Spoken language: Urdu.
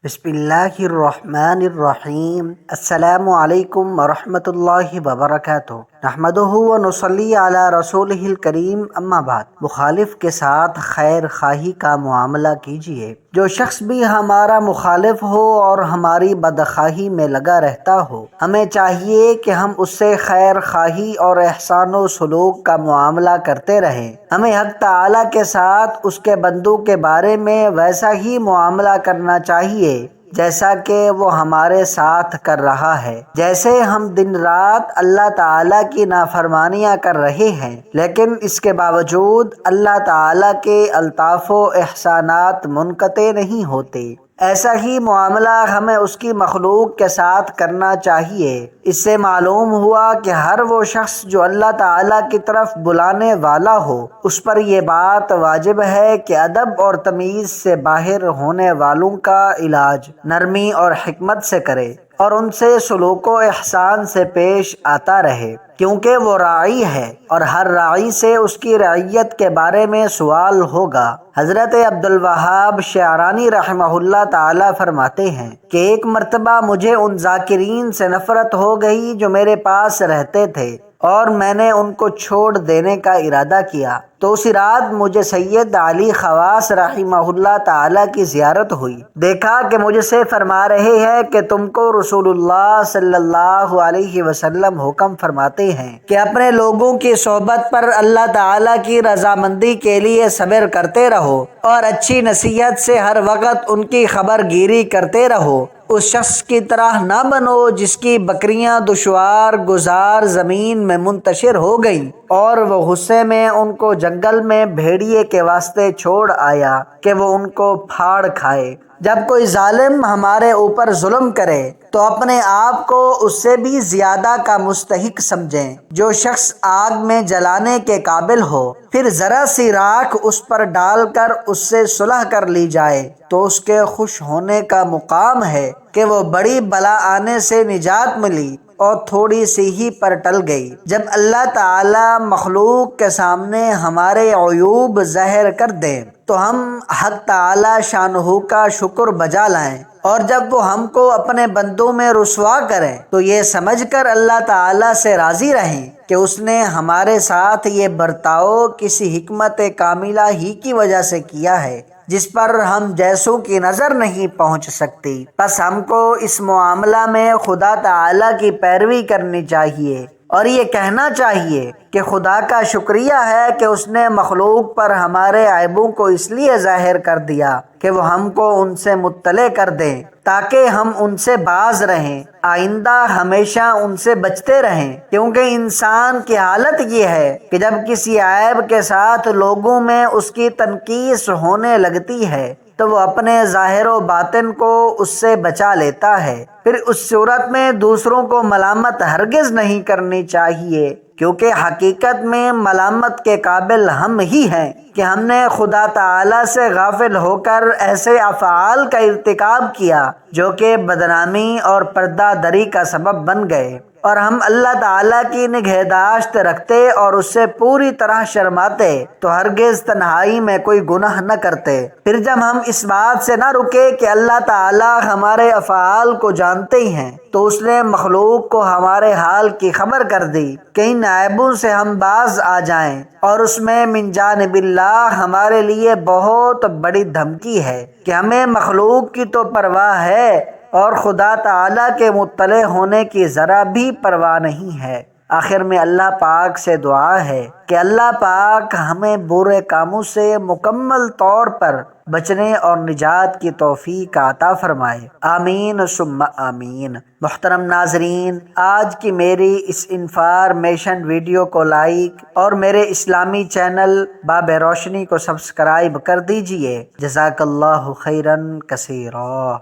بسم اللہ الرحمن الرحیم۔ السلام علیکم ورحمۃ اللہ وبرکاتہ۔ نحمدہ ونصلی علی رسولہ الکریم، اما بعد۔ مخالف کے ساتھ خیر خواہی کا معاملہ کیجیے۔ جو شخص بھی ہمارا مخالف ہو اور ہماری بدخواہی میں لگا رہتا ہو، ہمیں چاہیے کہ ہم اس سے خیر خواہی اور احسان و سلوک کا معاملہ کرتے رہیں۔ ہمیں حق تعالیٰ کے ساتھ اس کے بندوں کے بارے میں ویسا ہی معاملہ کرنا چاہیے جیسا کہ وہ ہمارے ساتھ کر رہا ہے۔ جیسے ہم دن رات اللہ تعالیٰ کی نافرمانیاں کر رہے ہیں، لیکن اس کے باوجود اللہ تعالیٰ کے الطاف و احسانات منقطع نہیں ہوتے، ایسا ہی معاملہ ہمیں اس کی مخلوق کے ساتھ کرنا چاہیے۔ اس سے معلوم ہوا کہ ہر وہ شخص جو اللہ تعالیٰ کی طرف بلانے والا ہو، اس پر یہ بات واجب ہے کہ ادب اور تمیز سے باہر ہونے والوں کا علاج نرمی اور حکمت سے کرے اور ان سے سلوک و احسان سے پیش آتا رہے، کیونکہ وہ راعی ہے اور ہر راعی سے اس کی رعیت کے بارے میں سوال ہوگا۔ حضرت عبدالوہاب شعرانی رحمہ اللہ تعالی فرماتے ہیں کہ ایک مرتبہ مجھے ان ذاکرین سے نفرت ہو گئی جو میرے پاس رہتے تھے اور میں نے ان کو چھوڑ دینے کا ارادہ کیا، تو اسی رات مجھے سید علی خواص رحمہ اللہ تعالی کی زیارت ہوئی۔ دیکھا کہ مجھ سے فرما رہے ہیں کہ تم کو رسول اللہ صلی اللہ علیہ وسلم حکم فرماتے ہیں کہ اپنے لوگوں کی صحبت پر اللہ تعالی کی رضامندی کے لیے صبر کرتے رہو اور اچھی نصیحت سے ہر وقت ان کی خبر گیری کرتے رہو۔ اس شخص کی طرح نہ بنو جس کی بکریاں دشوار گزار زمین میں منتشر ہو گئیں اور وہ غصے میں ان کو جنگل میں بھیڑیے کے واسطے چھوڑ آیا کہ وہ ان کو پھاڑ کھائے۔ جب کوئی ظالم ہمارے اوپر ظلم کرے تو اپنے آپ کو اس سے بھی زیادہ کا مستحق سمجھیں۔ جو شخص آگ میں جلانے کے قابل ہو، پھر ذرا سی راکھ اس پر ڈال کر اس سے صلح کر لی جائے تو اس کے خوش ہونے کا مقام ہے کہ وہ بڑی بلا آنے سے نجات ملی اور تھوڑی سی ہی پر ٹل گئی۔ جب اللہ تعالی مخلوق کے سامنے ہمارے عیوب ظاہر کر دیں تو ہم حق تعالی شانہ کا شکر بجا لائیں، اور جب وہ ہم کو اپنے بندوں میں رسوا کریں تو یہ سمجھ کر اللہ تعالی سے راضی رہیں کہ اس نے ہمارے ساتھ یہ برتاؤ کسی حکمت کاملہ ہی کی وجہ سے کیا ہے جس پر ہم جیسوں کی نظر نہیں پہنچ سکتی۔ بس ہم کو اس معاملہ میں خدا تعالی کی پیروی کرنی چاہیے اور یہ کہنا چاہیے کہ خدا کا شکریہ ہے کہ اس نے مخلوق پر ہمارے عیبوں کو اس لیے ظاہر کر دیا کہ وہ ہم کو ان سے مطلع کر دیں تاکہ ہم ان سے باز رہیں، آئندہ ہمیشہ ان سے بچتے رہیں۔ کیونکہ انسان کی حالت یہ ہے کہ جب کسی عیب کے ساتھ لوگوں میں اس کی تنقیص ہونے لگتی ہے تو وہ اپنے ظاہر و باطن کو اس سے بچا لیتا ہے۔ پھر اس صورت میں دوسروں کو ملامت ہرگز نہیں کرنی چاہیے، کیونکہ حقیقت میں ملامت کے قابل ہم ہی ہیں کہ ہم نے خدا تعالی سے غافل ہو کر ایسے افعال کا ارتکاب کیا جو کہ بدنامی اور پردہ دری کا سبب بن گئے، اور ہم اللہ تعالیٰ کی نگہداشت رکھتے اور اس سے پوری طرح شرماتے تو ہرگز تنہائی میں کوئی گناہ نہ کرتے۔ پھر جب ہم اس بات سے نہ رکے کہ اللہ تعالیٰ ہمارے افعال کو جانتے ہی ہیں تو اس نے مخلوق کو ہمارے حال کی خبر کر دی کہ ان عیبوں سے ہم باز آ جائیں، اور اس میں من جانب اللہ ہمارے لیے بہت بڑی دھمکی ہے کہ ہمیں مخلوق کی تو پرواہ ہے اور خدا تعالیٰ کے مطلع ہونے کی ذرا بھی پرواہ نہیں ہے۔ آخر میں اللہ پاک سے دعا ہے کہ اللہ پاک ہمیں برے کاموں سے مکمل طور پر بچنے اور نجات کی توفیق عطا فرمائے، آمین ثم آمین۔ محترم ناظرین، آج کی میری اس انفارمیشن ویڈیو کو لائک اور میرے اسلامی چینل باب روشنی کو سبسکرائب کر دیجئے۔ جزاک اللہ خیرا کثیرا۔